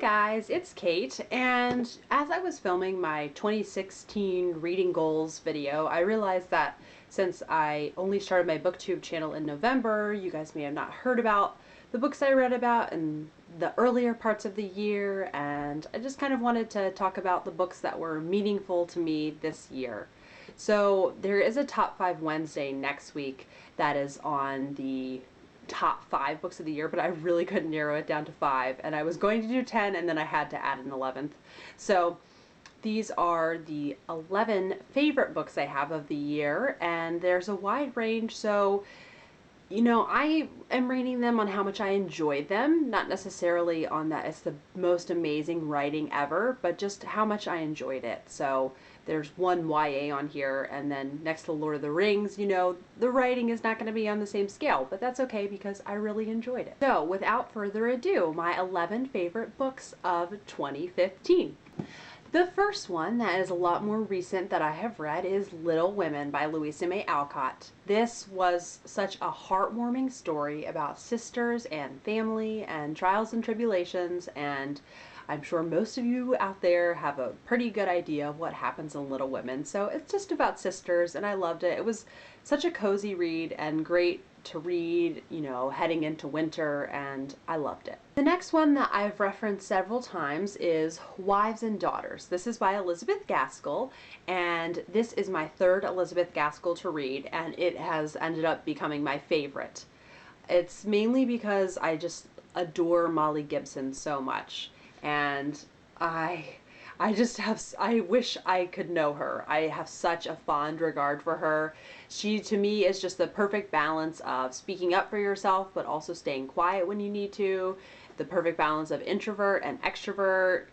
guys, it's Kate, and as I was filming my 2016 reading goals video, I realized that since I only started my booktube channel in November, you guys may have not heard about the books I read about in the earlier parts of the year, and I just kind of wanted to talk about the books that were meaningful to me this year. So there is a Top 5 Wednesday next week that is on the top 5 books of the year, but I really couldn't narrow it down to 5, and I was going to do 10 and then I had to add an 11th. So these are the 11 favorite books I have of the year, and there's a wide range. So I am rating them on how much I enjoyed them, not necessarily on that it's the most amazing writing ever, but just how much I enjoyed it. So there's one YA on here, and then next to Lord of the Rings, the writing is not going to be on the same scale, but that's okay because I really enjoyed it. So without further ado, my 11 favorite books of 2015. The first one that is a lot more recent that I have read is Little Women by Louisa May Alcott. This was such a heartwarming story about sisters and family and trials and tribulations, and I'm sure most of you out there have a pretty good idea of what happens in Little Women. So it's just about sisters, and I loved it. It was such a cozy read and great to read, heading into winter, and I loved it. The next one that I've referenced several times is Wives and Daughters. This is by Elizabeth Gaskell, and this is my third Elizabeth Gaskell to read, and it has ended up becoming my favorite. It's mainly because I just adore Molly Gibson so much, and I wish I could know her. I have such a fond regard for her. She, to me, is just the perfect balance of speaking up for yourself, but also staying quiet when you need to. The perfect balance of introvert and extrovert,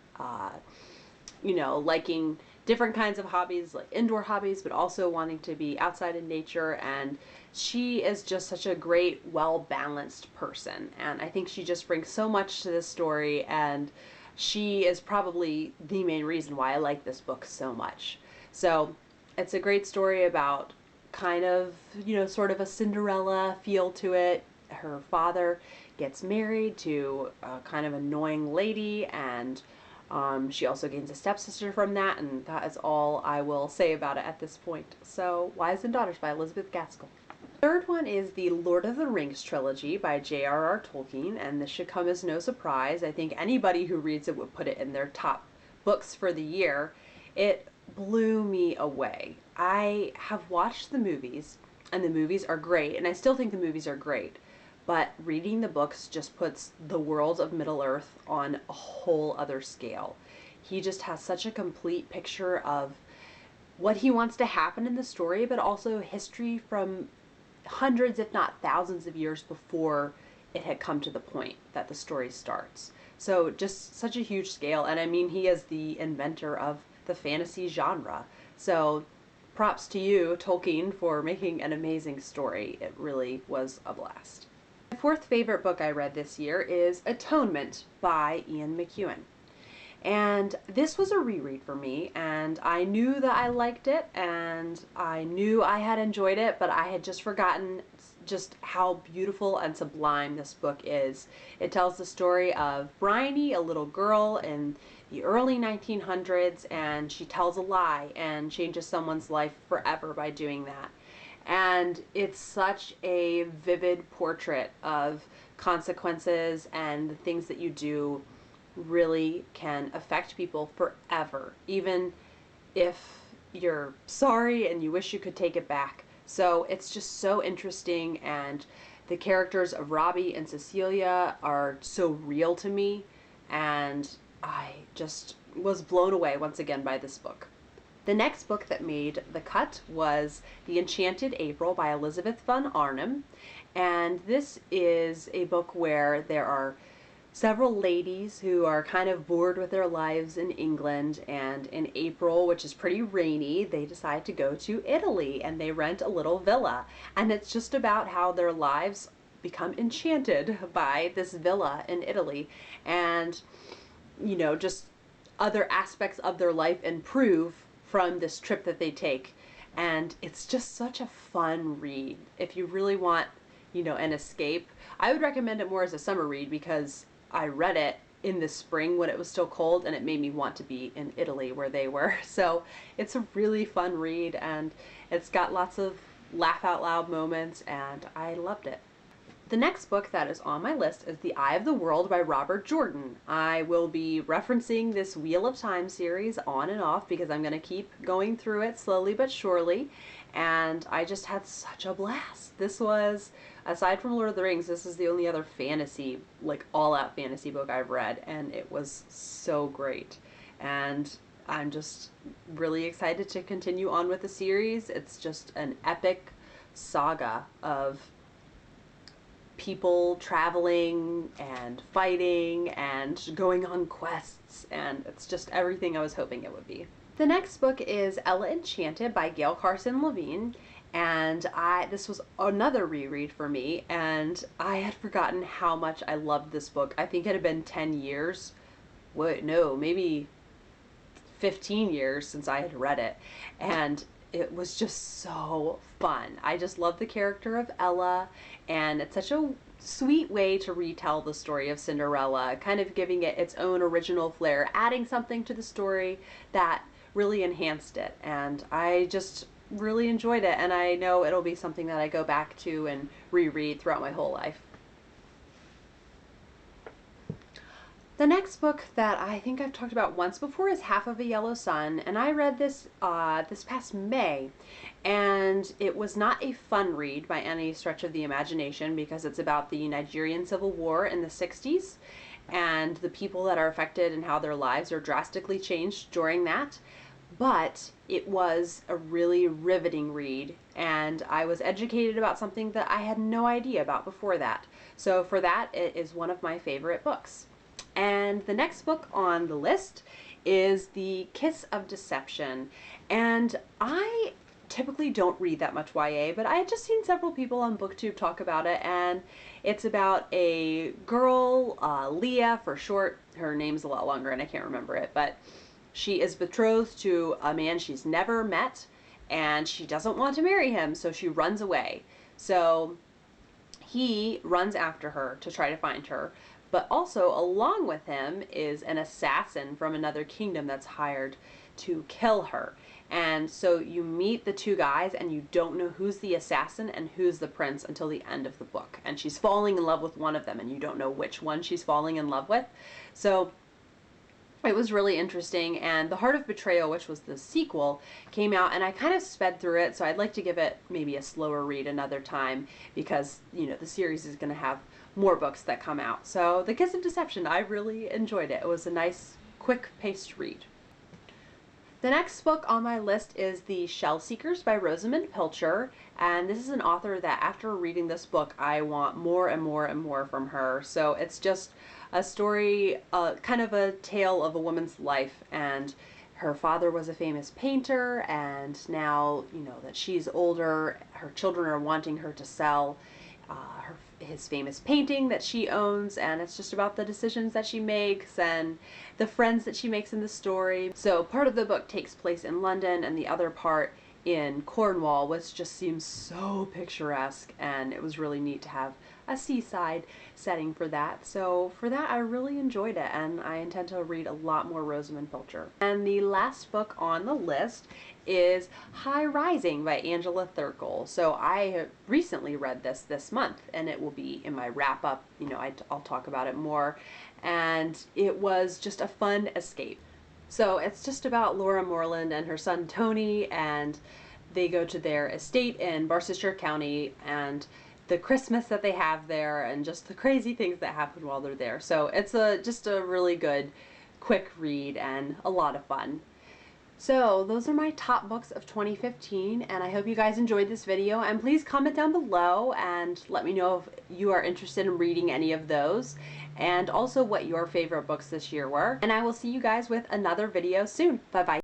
liking different kinds of hobbies, like indoor hobbies, but also wanting to be outside in nature. And she is just such a great, well-balanced person. And I think she just brings so much to this story, and she is probably the main reason why I like this book so much. So it's a great story about kind of, sort of a Cinderella feel to it. Her father gets married to a kind of annoying lady, and she also gains a stepsister from that, and that is all I will say about it at this point. So Wives and Daughters by Elizabeth Gaskell. Third one is the Lord of the Rings trilogy by J.R.R. Tolkien, and this should come as no surprise. I think anybody who reads it would put it in their top books for the year. It blew me away. I have watched the movies, and the movies are great, and I still think the movies are great, but reading the books just puts the world of Middle-earth on a whole other scale. He just has such a complete picture of what he wants to happen in the story, but also history from hundreds, if not thousands of years before it had come to the point that the story starts. So just such a huge scale, and I mean, he is the inventor of the fantasy genre. So props to you, Tolkien, for making an amazing story. It really was a blast. My fourth favorite book I read this year is Atonement by Ian McEwan. And this was a reread for me, and I knew that I liked it, and I knew I had enjoyed it, but I had just forgotten just how beautiful and sublime this book is. It tells the story of Bryony, a little girl in the early 1900s, and she tells a lie and changes someone's life forever by doing that. And it's such a vivid portrait of consequences, and the things that you do really can affect people forever, even if you're sorry and you wish you could take it back. So it's just so interesting, and the characters of Robbie and Cecilia are so real to me, and I just was blown away once again by this book. The next book that made the cut was The Enchanted April by Elizabeth von Arnim, and this is a book where there are several ladies who are kind of bored with their lives in England, and in April, which is pretty rainy, they decide to go to Italy, and they rent a little villa, and it's just about how their lives become enchanted by this villa in Italy, and just other aspects of their life improve from this trip that they take. And it's just such a fun read. If you really want, an escape, I would recommend it more as a summer read, because I read it in the spring when it was still cold, and it made me want to be in Italy where they were. So it's a really fun read, and it's got lots of laugh out loud moments, and I loved it. The next book that is on my list is The Eye of the World by Robert Jordan. I will be referencing this Wheel of Time series on and off because I'm going to keep going through it slowly but surely, and I just had such a blast. This was, aside from Lord of the Rings, this is the only other fantasy, like all-out fantasy book I've read, and it was so great. And I'm just really excited to continue on with the series. It's just an epic saga of people traveling and fighting and going on quests, and it's just everything I was hoping it would be. The next book is Ella Enchanted by Gail Carson Levine, and this was another reread for me, and I had forgotten how much I loved this book. I think it had been 10 years, wait, no, maybe 15 years since I had read it, and it was just so fun. I just love the character of Ella, and it's such a sweet way to retell the story of Cinderella, kind of giving it its own original flair, adding something to the story that really enhanced it, and I just really enjoyed it, and I know it'll be something that I go back to and reread throughout my whole life. The next book that I think I've talked about once before is Half of a Yellow Sun, and I read this this past May, and it was not a fun read by any stretch of the imagination because it's about the Nigerian Civil War in the 60s and the people that are affected and how their lives are drastically changed during that. But it was a really riveting read, and I was educated about something that I had no idea about before that. So for that, it is one of my favorite books. And the next book on the list is The Kiss of Deception. And I typically don't read that much YA, but I had just seen several people on BookTube talk about it, and it's about a girl, Leah for short. Her name's a lot longer and I can't remember it, but she is betrothed to a man she's never met, and she doesn't want to marry him, so she runs away. So he runs after her to try to find her. But also along with him is an assassin from another kingdom that's hired to kill her. And so you meet the two guys and you don't know who's the assassin and who's the prince until the end of the book. And she's falling in love with one of them and you don't know which one she's falling in love with. So it was really interesting, and The Heart of Betrayal, which was the sequel, came out, and I kind of sped through it, so I'd like to give it maybe a slower read another time because, you know, the series is going to have more books that come out. So The Kiss of Deception, I really enjoyed it. It was a nice, quick-paced read. The next book on my list is The Shell Seekers by Rosamund Pilcher, and this is an author that after reading this book I want more and more and more from her. So it's just a story, kind of a tale of a woman's life, and her father was a famous painter, and now, you know, that she's older, her children are wanting her to sell his famous painting that she owns, and it's just about the decisions that she makes and the friends that she makes in the story. So part of the book takes place in London and the other part in Cornwall, which just seems so picturesque, and it was really neat to have a seaside setting for that. So for that, I really enjoyed it, and I intend to read a lot more Rosamund Pilcher. And the last book on the list is High Rising by Angela Thirkell. So I recently read this month, and it will be in my wrap up. You know, I'll talk about it more, and it was just a fun escape. So it's just about Laura Moreland and her son Tony, and they go to their estate in Barsetshire County, and the Christmas that they have there, and just the crazy things that happen while they're there. So it's just a really good, quick read and a lot of fun. So those are my top books of 2015, and I hope you guys enjoyed this video, and please comment down below and let me know if you are interested in reading any of those, and also what your favorite books this year were. And I will see you guys with another video soon. Bye bye.